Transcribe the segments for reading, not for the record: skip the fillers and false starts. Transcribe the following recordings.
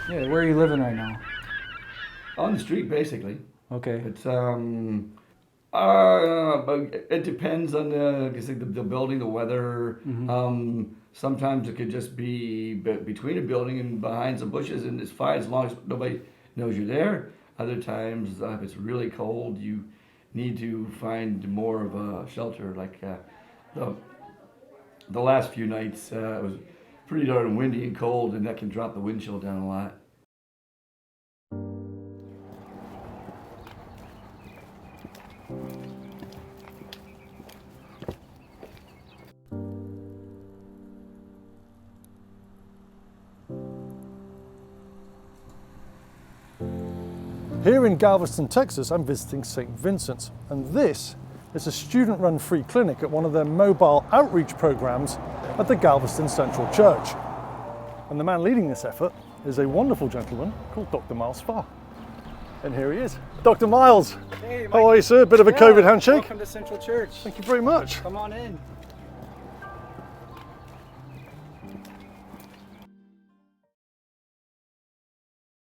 Yeah, where are you living right now? On the street, basically. Okay. It's but it depends on the building, the weather. Sometimes it could just be between a building and behind some bushes, and it's fine as long as nobody knows you're there. Other times, if it's really cold, you need to find more of a shelter. Like the last few nights, it was pretty darn windy and cold, and that can drop the wind chill down a lot. Here in Galveston, Texas, I'm visiting St. Vincent, and this is a student-run free clinic at one of their mobile outreach programs at the Galveston Central Church. And the man leading this effort is a wonderful gentleman called Dr. Miles Farr. And here he is. Dr. Miles, Hey, how are you, sir? Bit of a COVID handshake. Welcome to Central Church. Thank you very much. Come on in.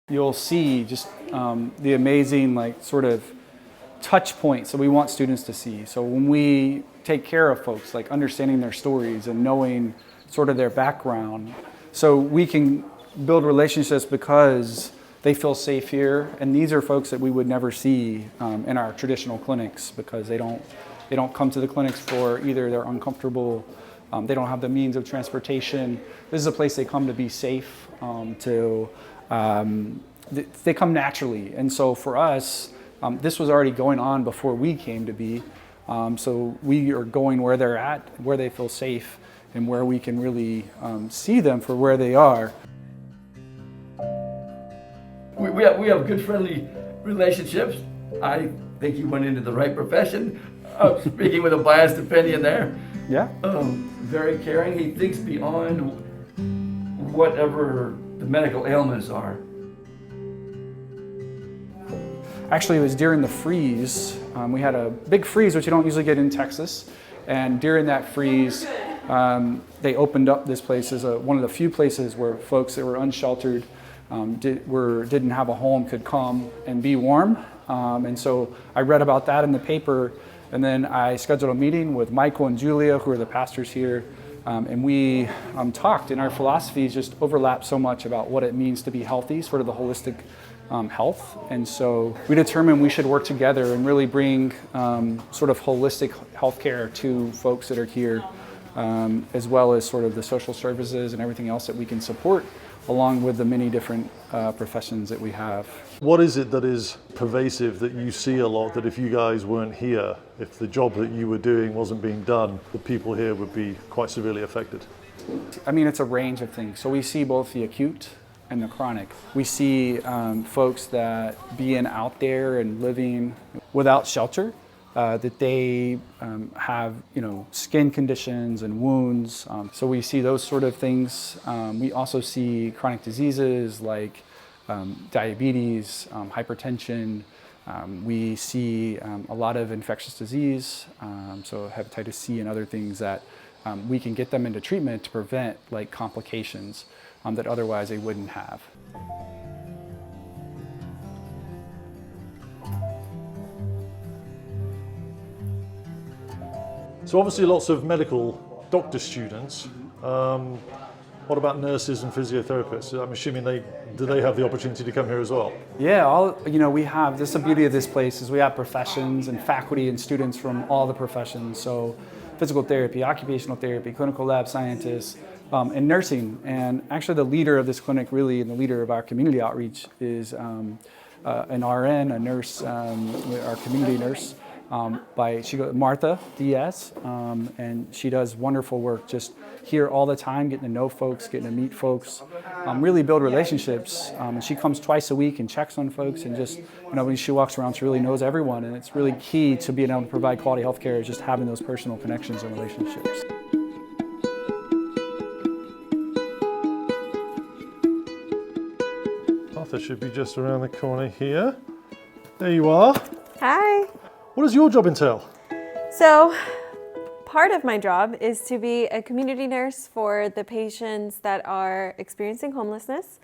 You'll see just the amazing sort of touch points that we want students to see. So when we take care of folks, like understanding their stories and knowing sort of their background, so we can build relationships because they feel safe here. And these are folks that we would never see in our traditional clinics because they don't come to the clinics for either they're uncomfortable, they don't have the means of transportation. This is a place they come to be safe, they come naturally. And so for us, this was already going on before we came to be. So we are going where they're at, where they feel safe, and where we can really see them for where they are. We have good friendly relationships. I think you went into the right profession. Speaking with a biased opinion there. Yeah. Very caring. He thinks beyond whatever the medical ailments are. Actually, it was during the freeze. We had a big freeze, which you don't usually get in Texas. And during that freeze, they opened up this place as one of the few places where folks that were unsheltered, didn't have a home, could come and be warm. And so I read about that in the paper, and then I scheduled a meeting with Michael and Julia, who are the pastors here, and we talked, and our philosophies just overlap so much about what it means to be healthy, sort of the holistic health. And so we determined we should work together and really bring sort of holistic healthcare to folks that are here, as well as sort of the social services and everything else that we can support, along with the many different professions that we have. What is it that is pervasive that you see a lot, that if you guys weren't here, if the job that you were doing wasn't being done, the people here would be quite severely affected? I mean, it's a range of things. So we see both the acute and the chronic. We see folks that being out there and living without shelter, that they have, skin conditions and wounds. So we see those sort of things. We also see chronic diseases like diabetes, hypertension. We see a lot of infectious disease, so hepatitis C and other things that we can get them into treatment to prevent complications that otherwise they wouldn't have. So obviously lots of medical doctor students. What about nurses and physiotherapists? I'm assuming do they have the opportunity to come here as well? Yeah, we have, this is the beauty of this place is we have professions and faculty and students from all the professions. So physical therapy, occupational therapy, clinical lab scientists, and nursing. And actually the leader of this clinic really, and the leader of our community outreach is an RN, a nurse, our community nurse. Marta Diaz, and she does wonderful work just here all the time, getting to know folks, getting to meet folks, really build relationships. And she comes twice a week and checks on folks, and just, when she walks around, she really knows everyone. And it's really key to being able to provide quality health care is just having those personal connections and relationships. Martha should be just around the corner here. There you are. Hi. What does your job entail? So, part of my job is to be a community nurse for the patients that are experiencing homelessness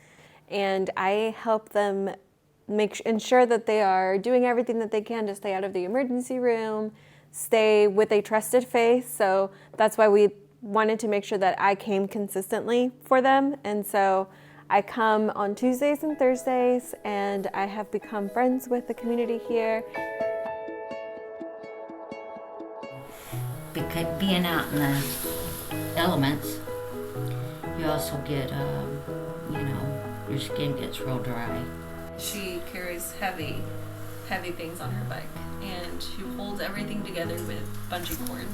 and I help them ensure that they are doing everything that they can to stay out of the emergency room, stay with a trusted face. So that's why we wanted to make sure that I came consistently for them. And so I come on Tuesdays and Thursdays, and I have become friends with the community here. Because being out in the elements, you also get, your skin gets real dry. She carries heavy things on her bike, and she holds everything together with bungee cords.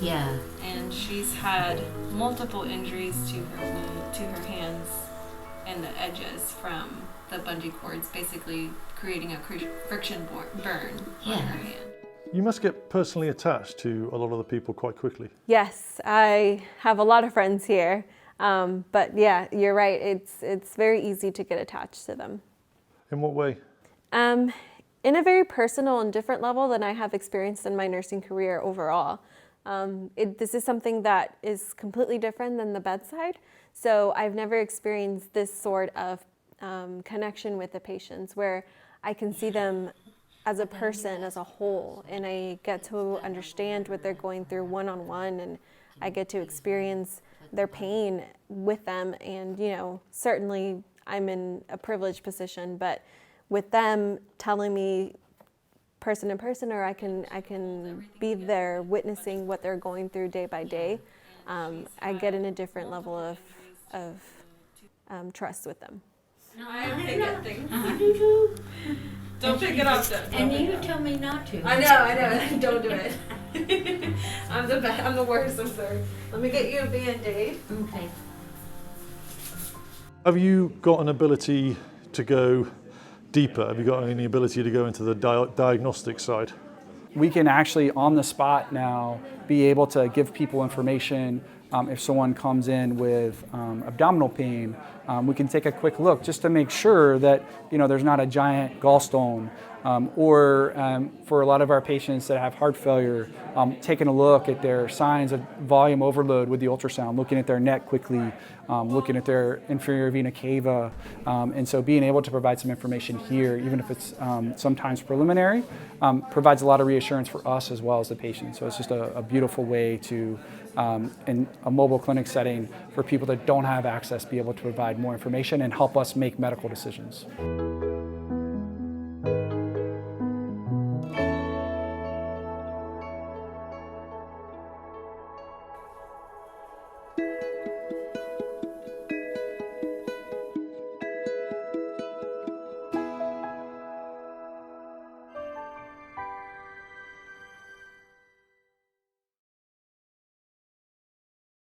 Yeah. And she's had multiple injuries to her hands and the edges from the bungee cords, basically creating a friction burn on her hand. You must get personally attached to a lot of the people quite quickly. Yes, I have a lot of friends here, but yeah, you're right. It's very easy to get attached to them. In what way? In a very personal and different level than I have experienced in my nursing career overall. This is something that is completely different than the bedside. So I've never experienced this sort of connection with the patients where I can see them as a person, as a whole, and I get to understand what they're going through one-on-one, and I get to experience their pain with them. And, certainly I'm in a privileged position, but with them telling me person to person, or I can be there witnessing what they're going through day by day, I get in a different level of trust with them. No, I pick up things. Don't pick it up, then. And you tell me not to. I know. Don't do it. I'm the worst. I'm sorry. Let me get you a Band-Aid. Okay. Have you got an ability to go deeper? Have you got any ability to go into the diagnostic side? We can actually, on the spot now, be able to give people information. If someone comes in with abdominal pain, we can take a quick look just to make sure that there's not a giant gallstone. Or for a lot of our patients that have heart failure, taking a look at their signs of volume overload with the ultrasound, looking at their neck quickly, looking at their inferior vena cava. And so being able to provide some information here, even if it's sometimes preliminary, provides a lot of reassurance for us as well as the patient. So it's just a beautiful way to, in a mobile clinic setting, for people that don't have access, be able to provide more information and help us make medical decisions.